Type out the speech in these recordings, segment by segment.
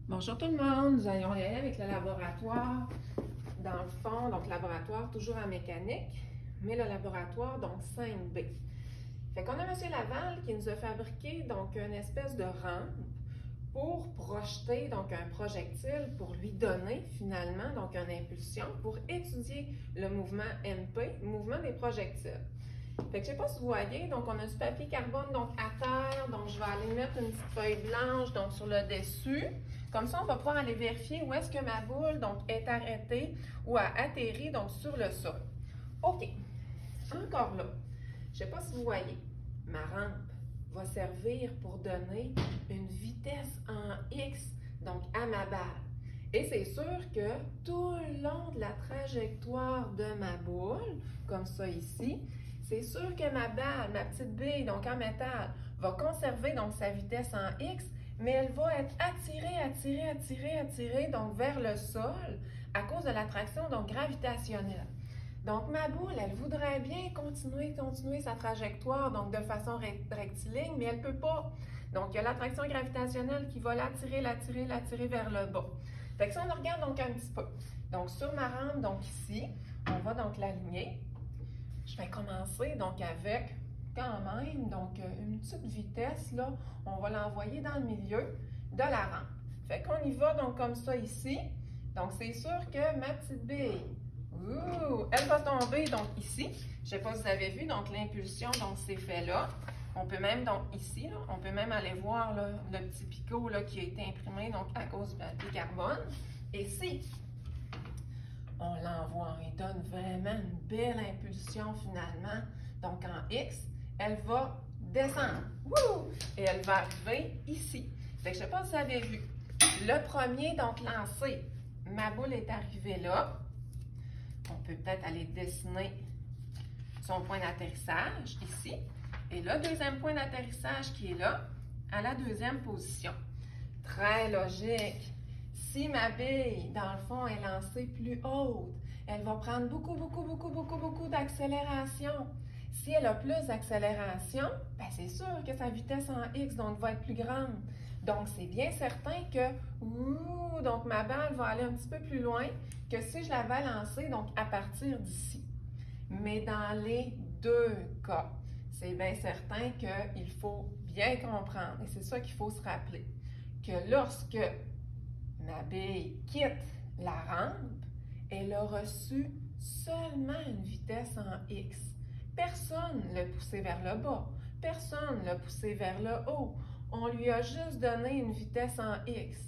Bonjour tout le monde, nous allons y aller avec le laboratoire. Dans le fond, donc laboratoire toujours en mécanique, mais le laboratoire donc 5B. Fait qu'on a M. Laval qui nous a fabriqué donc une espèce de rampe pour projeter donc un projectile pour lui donner finalement donc une impulsion pour étudier le mouvement MP, le mouvement des projectiles. Fait que je sais pas si vous voyez, donc on a du papier carbone donc à terre, donc je vais aller mettre une petite feuille blanche donc sur le dessus. Comme ça, on va pouvoir aller vérifier où est-ce que ma boule donc est arrêtée ou a atterri donc sur le sol. OK, encore là, je sais pas si vous voyez, ma rampe va servir pour donner une vitesse en X donc à ma balle. Et c'est sûr que tout le long de la trajectoire de ma boule, comme ça ici, c'est sûr que ma balle, ma petite bille, donc en métal, va conserver donc sa vitesse en X, mais elle va être attirée donc vers le sol à cause de l'attraction donc gravitationnelle. Donc ma boule, elle voudrait bien continuer sa trajectoire donc de façon rectiligne, mais elle ne peut pas. Donc il y a l'attraction gravitationnelle qui va l'attirer vers le bas. Fait que si on regarde donc un petit peu. Donc sur ma rampe, donc ici, on va donc l'aligner. Je vais commencer donc avec quand même donc une petite vitesse là, on va l'envoyer dans le milieu de la rampe. Fait qu'on y va donc comme ça ici. Donc c'est sûr que ma petite bille, elle va tomber donc ici. Je ne sais pas si vous avez vu donc l'impulsion donc c'est fait là. On peut même donc ici, là, on peut même aller voir là, le petit picot là, qui a été imprimé donc à cause du papier carbone. Et si on l'envoie, on lui donne vraiment une belle impulsion finalement. Donc en X, elle va descendre. Wouh! Et elle va arriver ici. Fait que je ne sais pas si vous avez vu. Le premier donc lancé, ma boule est arrivée là. On peut peut-être aller dessiner son point d'atterrissage ici. Et le deuxième point d'atterrissage qui est là, à la deuxième position. Très logique. Si ma bille, dans le fond, est lancée plus haute, elle va prendre beaucoup d'accélération. Si elle a plus d'accélération, ben c'est sûr que sa vitesse en X donc, va être plus grande. Donc, c'est bien certain que donc ma balle va aller un petit peu plus loin que si je l'avais lancée donc, à partir d'ici. Mais dans les deux cas, c'est bien certain qu'il faut bien comprendre, et c'est ça qu'il faut se rappeler, que lorsque ma bille quitte la rampe, elle a reçu seulement une vitesse en X. Personne ne l'a poussée vers le bas, personne ne l'a poussée vers le haut. On lui a juste donné une vitesse en X.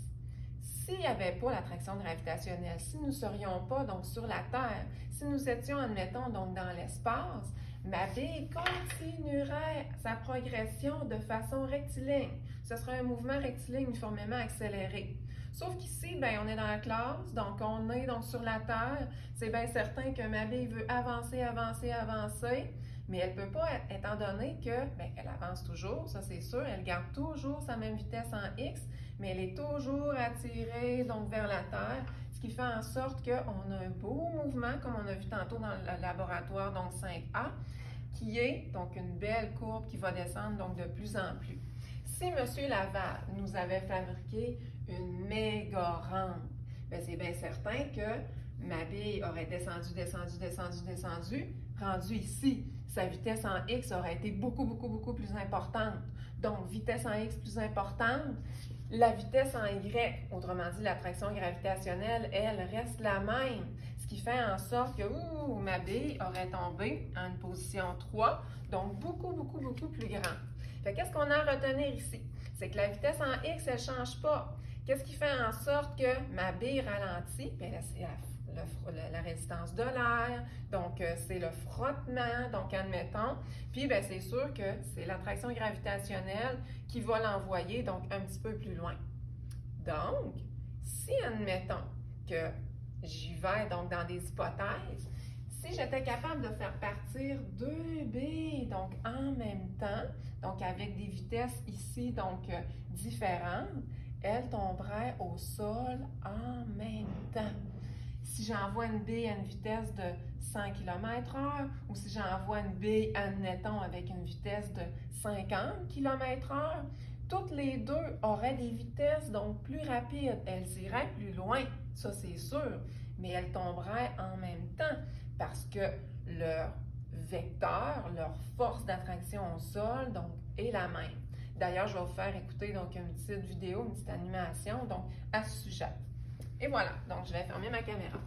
S'il n'y avait pas l'attraction gravitationnelle, si nous ne serions pas donc sur la Terre, si nous étions, admettons, donc dans l'espace, ma bille continuerait sa progression de façon rectiligne. Ce serait un mouvement rectiligne uniformément accéléré. Sauf qu'ici, ben, on est dans la classe, donc on est donc sur la Terre. C'est bien certain que ma bille veut avancer, mais elle ne peut pas, étant donné que, ben, elle avance toujours, ça c'est sûr, elle garde toujours sa même vitesse en X, mais elle est toujours attirée donc vers la Terre, ce qui fait en sorte qu'on a un beau mouvement, comme on a vu tantôt dans le laboratoire, donc 5A, qui est donc une belle courbe qui va descendre donc de plus en plus. Si M. Laval nous avait fabriqué une méga rampe, bien, c'est bien certain que ma bille aurait descendu, rendu ici. Sa vitesse en X aurait été beaucoup plus importante. Donc, vitesse en X plus importante, la vitesse en Y, autrement dit l'attraction gravitationnelle, elle reste la même. Ce qui fait en sorte que ma bille aurait tombé en une position 3, donc beaucoup plus grande. Fait qu'est-ce qu'on a à retenir ici? C'est que la vitesse en X, elle ne change pas. Qu'est-ce qui fait en sorte que ma bille ralentit? Bien, c'est la résistance de l'air, donc c'est le frottement, donc admettons. Puis, bien, c'est sûr que c'est l'attraction gravitationnelle qui va l'envoyer donc un petit peu plus loin. Donc, si admettons que j'y vais donc dans des hypothèses, si j'étais capable de faire partir deux billes donc en même temps, donc avec des vitesses ici donc différentes, elles tomberaient au sol en même temps. Si j'envoie une bille à une vitesse de 100 km/h ou si j'envoie une bille, admettons, avec une vitesse de 50 km/h, toutes les deux auraient des vitesses donc plus rapides. Elles iraient plus loin, ça c'est sûr, mais elles tomberaient en même temps parce que leur vecteur, leur force d'attraction au sol, donc, est la même. D'ailleurs, je vais vous faire écouter donc une petite vidéo, une petite animation donc, à ce sujet. Et voilà, donc je vais fermer ma caméra.